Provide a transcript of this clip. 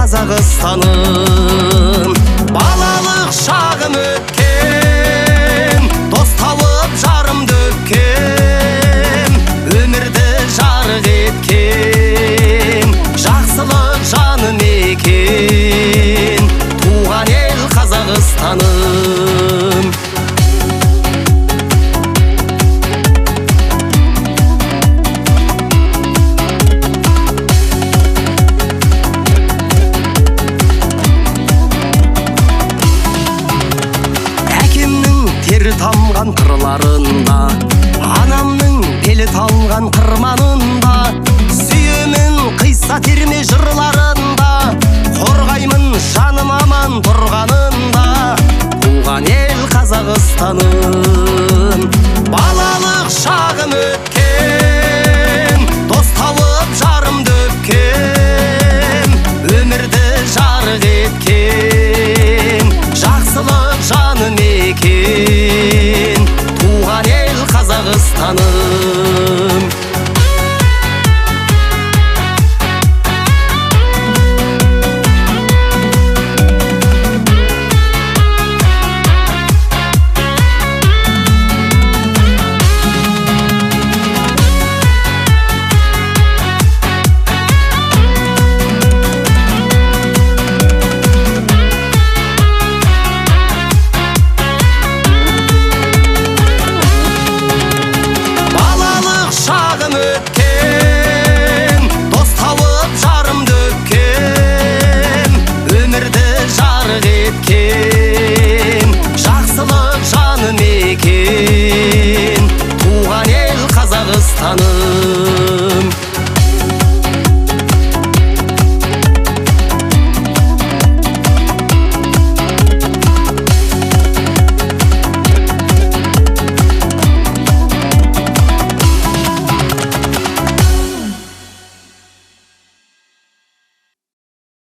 Қазақстаным. Балалық шағым өткен, дос тауып жарымды өпкен, өмірді жарық еткен, жақсылық жаным екен, туған ел Қазақстаным. Тері тамған қырларында, анамның белі талған қырманында, сүйемін қиса терме жырларында, қорғаймын жаным аман тұрғанында, туған ел Қазақстаным. Балалық шағым өткен, дос тауып жарымды өпкен, өмірді жарық еткен, жақсылық жаным екен, туған ел Қазақстаным.